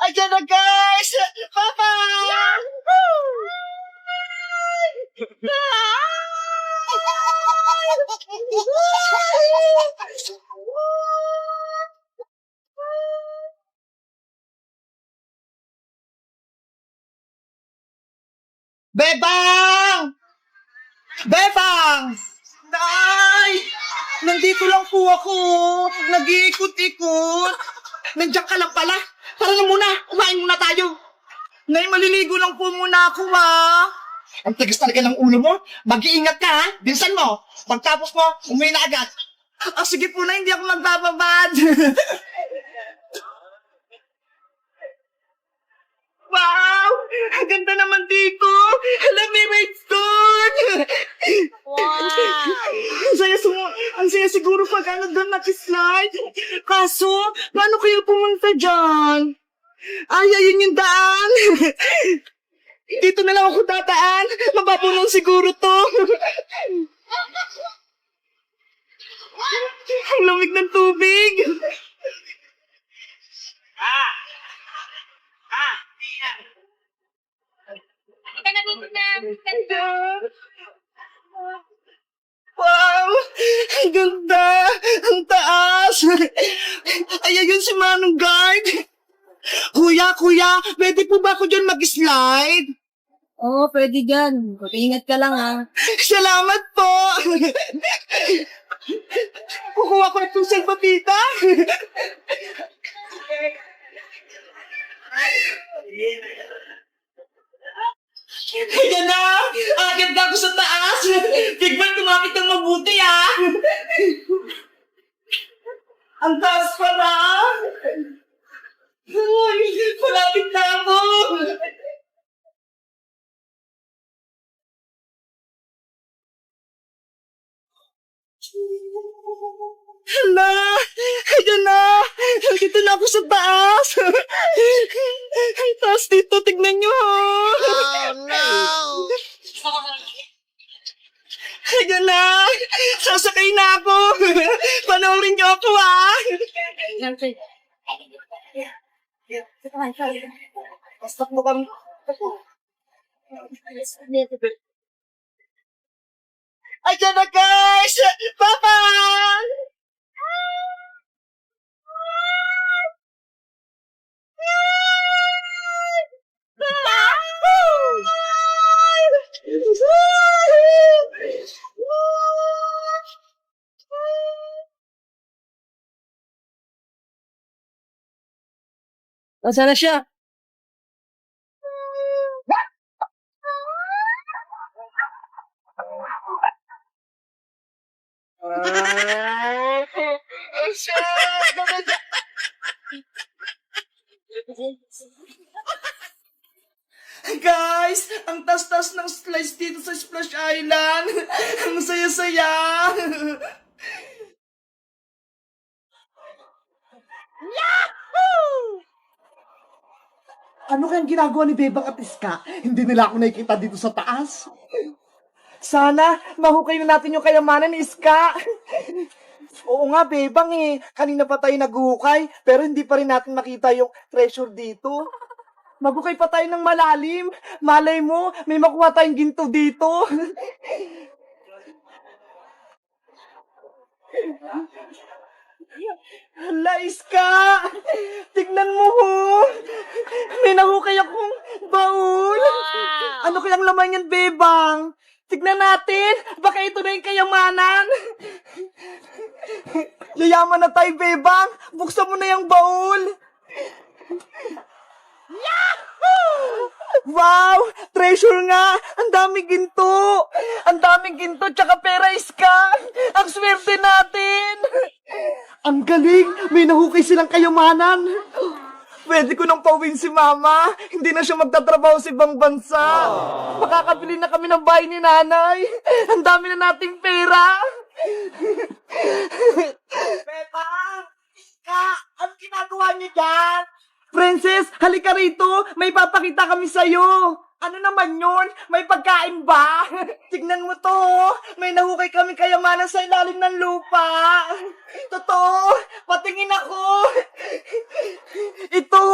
Ayan na guys! Papa! Bebang! Bebang! Nay! Nandito lang po ako. Nag-iikot-ikot. Nandiyan ka lang pala. Tara na muna. Kumain muna tayo. Nay, maliligo lang po muna ako, ha? Ang tigas talaga ng ulo mo. Mag-iingat ka, ha? Binsan mo. Pagtapos mo, umuwi na agad. Sige po na, hindi ako magbababad. Wow! Ang ganda naman dito! Alam, may redstone! Wow! Ang saya siguro pag doon nakislide. Kaso, paano kayo pumunta dyan? Ay, ayun yung daan. Dito na lang ako dadaan. Mababulong siguro to. Ang lamig ng tubig. Ka na dito na. Ganda. Wow! Ang ganda! Ang taas! Ay, ayun si Manong Guard! Kuya, pwede po ba ako dyan mag-slide? Oo, pwede dyan. Ingat ka lang, ha. Salamat po! Kukuha ko itong salbabita! Ayan na! Agad na ako sa taas! Bigman, tumamit ng mabuti, ah! Ang taas pala! Ay, malapit na ako! Hala! Ayan na! Nandito na ako sa taas! Ang taas dito, tignan nyo! Oh, no! Ayan na! Sasakay na ako! Panoorin nyo ako, ah! Basta mo kami. Ayan na, guys! Papa! Nasaan na siya? Guys, ang tas-tas ng slides dito sa Splash Island. Ang saya-saya. Ano kayang ginagawa ni Bebang at Iska? Hindi nila ako nakikita dito sa taas. Sana, mahukay na natin yung kayamanan ni Iska. Oo nga, Bebang eh. Kanina pa tayo naghuhukay, pero hindi pa rin natin makita yung treasure dito. Maghukay pa tayo ng malalim. Malay mo, may makuha tayong ginto dito. Hala, Iska! Tignan mo ho! May nahukay akong baul! Wow! Ano kayang laman yan, Bebang? Tignan natin! Baka ito na yung kayamanan! Yayaman na tayo, Bebang! Buksan mo na yung baul! Wow! Treasure nga! Ang daming ginto! Ang daming ginto tsaka pera, Iska! Ang swerte natin! Ang galing! May nahukay silang kayamanan! Pwede ko nang pauwiin si Mama. Hindi na siya magtatrabaho sa ibang bansa. Makakabili na kami ng bahay ni Nanay. Ang dami na nating pera. Bebang! Iska! Ano ginagawa niyo dyan? Princess, halika rito. May papakita kami sa'yo. Ano naman yun? May pagkain ba? Tignan mo to. May nahukay kami kayamanan sa ilalim ng lupa. Totoo. Patingin ako. Ito.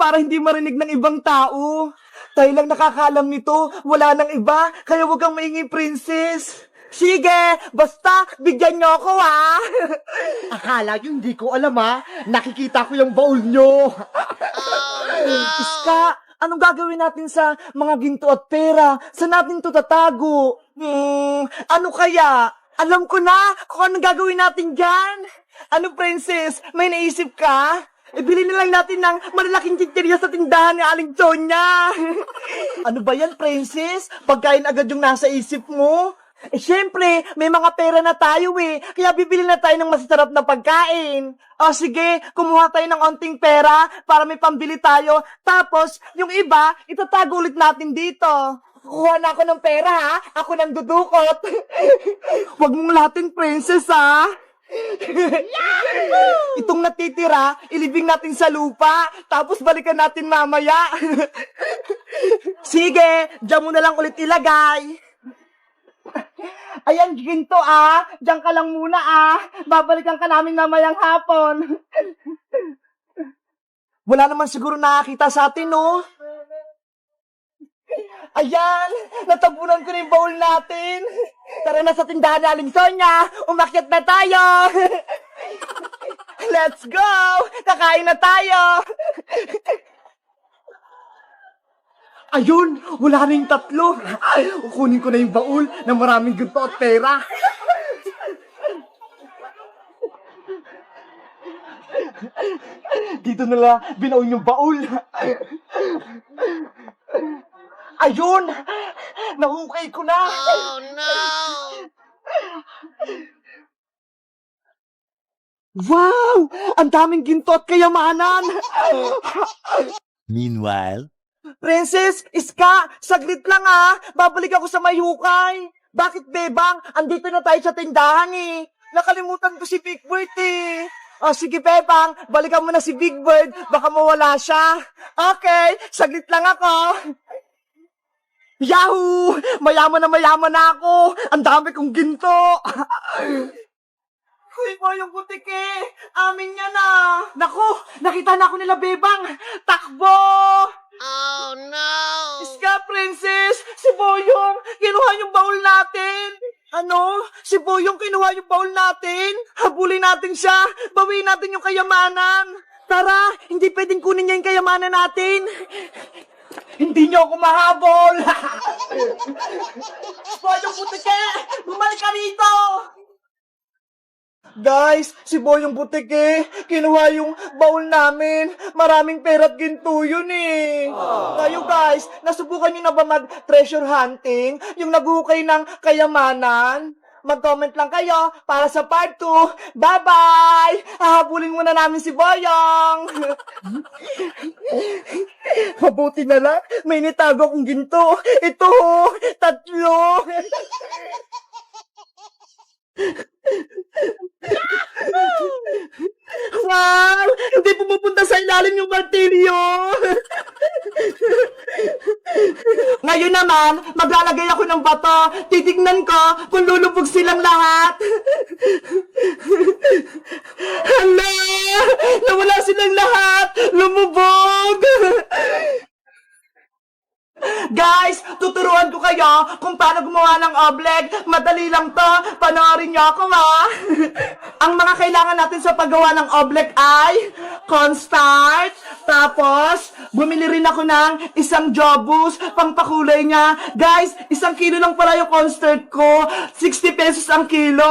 para hindi marinig ng ibang tao. Tayo lang nakakaalam nito, wala nang iba, kaya huwag kang maingay, princess. Sige, basta bigyan niyo ako, ha? Akala niyo hindi ko alam, ha? Nakikita ko yung baul niyo. Iska, anong gagawin natin sa mga ginto at pera? Saan natin to tatago? Ano kaya? Alam ko na kung anong gagawin natin dyan. Ano, princess? May naisip ka? Ibili na lang natin ng malalaking chichirya sa tindahan ni Aling Sonia. Ano ba yan, princess? Pagkain agad yung nasa isip mo? Syempre, may mga pera na tayo kaya bibili na tayo ng masasarap na pagkain. O sige, kumuha tayo ng onting pera para may pambili tayo. Tapos, yung iba, itatago ulit natin dito. Kuha na ako ng pera, ha? Ako nang dudukot. Huwag mong lahatin, princess, ha? Itong natitira, ilibing natin sa lupa, tapos balikan natin mamaya. Sige, dyan mo na lang ulit ilagay. Ayan, ginto, Diyan ka lang muna, Babalikan ka namin mamayang hapon. Wala naman siguro nakakita sa atin, no? Ayan, natabunan ko na yung baul natin. Tara na sa tindahan ni Aling Sonia. Umakyat na tayo. Let's go! Kakain na tayo. Ayun, wala na yung tatlo. Kukunin ko na yung baul na maraming ginto at pera. Dito na lang binaon yung baul. Ayun! Nahukay ko na! Oh, no! Wow! Ang daming ginto at kayamanan! Meanwhile, Princess, Iska, saglit lang, babalik ako sa may hukay. Bakit, Bebang? Andito na tayo sa tindahan, Nakalimutan ko si Big Bird, O sige, Bebang, balikan mo na si Big Bird, baka mawala siya. Okay, saglit lang ako. Yahoo! Mayaman na ako! Ang dami kong ginto! Uy, Boyong Butike! Amin niya na! Naku! Nakita na ako nila, Bebang! Takbo! Oh, no! Iska, princess! Si Boyong! Kinuha yung baul natin! Ano? Si Boyong kinuha yung baul natin? Habulin natin siya! Bawiin natin yung kayamanan! Tara! Hindi pwedeng kunin niya yung kayamanan natin! Hindi niyo ako mahabol! Boyong Butike! Bumalik ka rito! Guys, si Boyong Butike, kinuha yung baul namin. Maraming pera at ginto yun Kayo guys, nasubukan nyo na ba mag-treasure hunting? Yung naghukay ng kayamanan? Mag-comment lang kayo para sa part 2. Bye-bye! Hahabulin muna namin si Boyong! Mabuti na lang, may nitago akong ginto. Ito, 3. Wow! Hindi pumupunta sa ilalim yung martilyo! Ngayon naman, maglalagay ako ng bato. Titignan ko kung lulubog silang lahat. Hala! Nawala silang lahat! Lumubog! Guys, tuturuan ko kayo kung paano gumawa ng oblek. Madali lang to. Panoorin niyo ako, Ang mga kailangan natin sa paggawa ng oblek ay cornstarch. Tapos, bumili rin ako ng isang jobus, pangpakulay niya. Guys, 1 kilo lang pala yung cornstarch ko. 60 pesos ang kilo.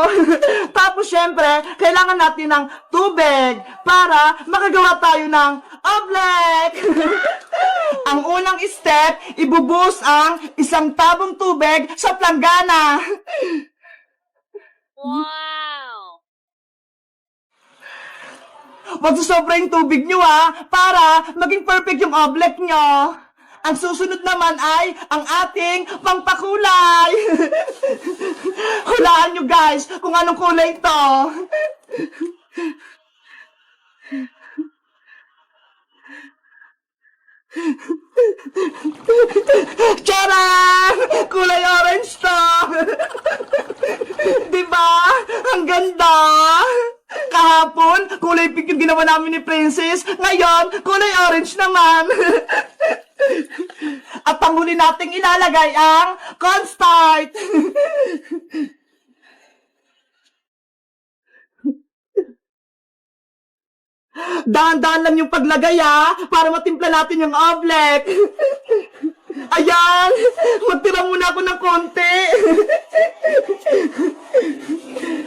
Tapos, syempre, kailangan natin ng tubig para makagawa tayo ng oblek. Ang unang step, ibubuhos ang 1 tabong tubig sa planggana. Wow! Wag susobra yung tubig nyo para maging perfect yung oblek nyo. Ang susunod naman ay ang ating pangpakulay. Hulaan nyo guys kung anong kulay ito. Charan! Kulay orange to! Diba? Ang ganda! Kahapon, kulay pink yung ginawa namin ni Princess. Ngayon, kulay orange naman. At ang huli nating ilalagay ang cornstarch. Dahan-dahan lang yung paglagay para matimpla natin yung oblek. Ayan, magtira muna ako ng konti.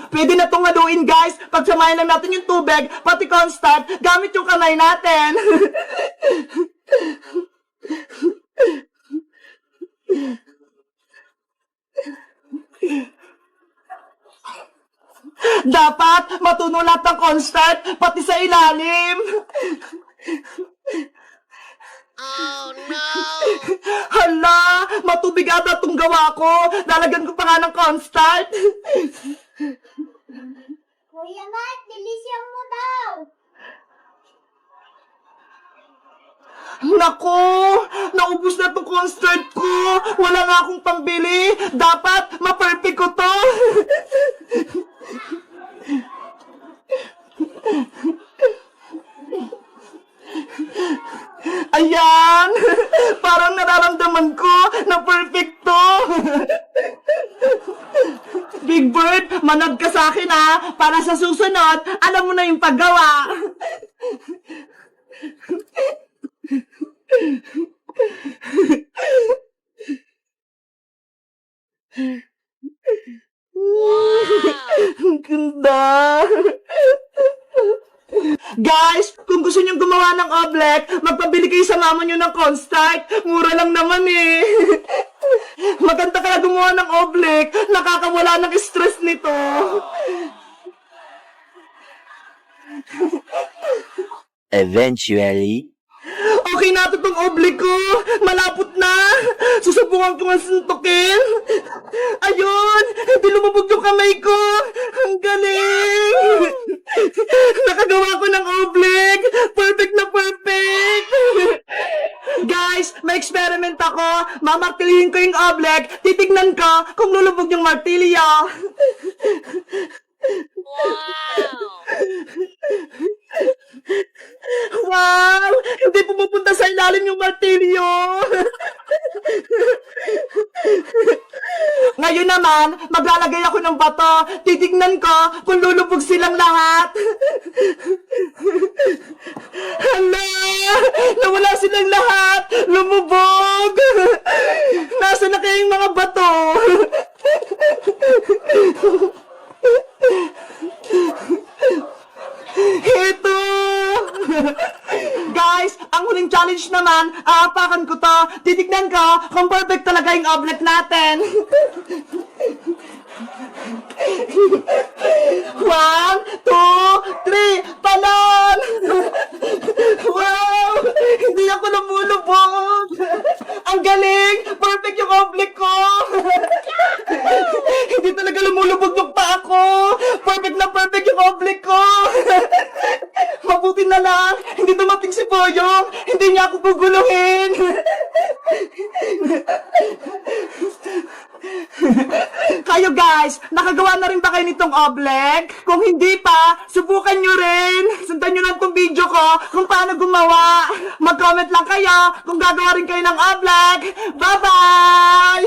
Pwede na itong haluin, guys. Pagsamahin lang natin yung tubig, pati cornstarch, gamit yung kamay natin. Dapat matuno lahat ng cornstarch, pati sa ilalim. Oh no! Hala, matubig ata itong gawa ko. Lalagyan ko pa nga ng cornstarch. Kuya Mark, dilisyan mo daw. Nako, naubos na itong cornstarch ko. Wala nga akong pambili. Dapat ma-perfect ko to. Ayan! Parang nararamdaman ko na perfecto! Big Bird, manood ka sa akin para sa susunod, alam mo na yung paggawa! Ang ganda! Guys, kung gusto nyo gumawa ng oblek, magpabili kayo sa mama nyo ng cornstarch. Mura lang naman Maganda kaya gumawa ng oblek. Nakakawala ng stress nito. Eventually, Okay na ito tong oblek ko. Malapot na. Susubukan ko nga suntukin. Ayun, hindi lumubog yung kamay ko. Ang galing. Nakagawa ko ng oblek. Perfect na perfect. Guys, may experiment ako. Mamartilihin ko yung oblek. Titignan ko kung lulubog yung martilyo. Wow! Wow! Hindi pumupunta sa ilalim yung martilyo! Ngayon naman, maglalagay ako ng bato. Titignan ko kung lulubog silang lahat. Hala! Nawala silang lahat! Lumubog! Nasaan na kaya yung mga bato? Ito! Guys, ang huling challenge naman, aapakan ko to. Titignan ko kung perfect talaga yung oblek natin. 1, 2, 3, talon! Wow! Hindi ako lumulubog! Ang galing! Perfect yung oblek ko! Hindi talaga lumulubog yung paa ko! Perfect na perfect yung oblek ko! Mabuti na lang! Hindi dumating si Boyong! Hindi niya ako guguluhin! Kayo guys, nakagawa na rin ba kayo nitong oblek? Kung hindi pa, subukan nyo rin. Sundan nyo lang tong video ko kung paano gumawa. Mag-comment lang kayo kung gagawa rin kayo ng oblek. Bye-bye!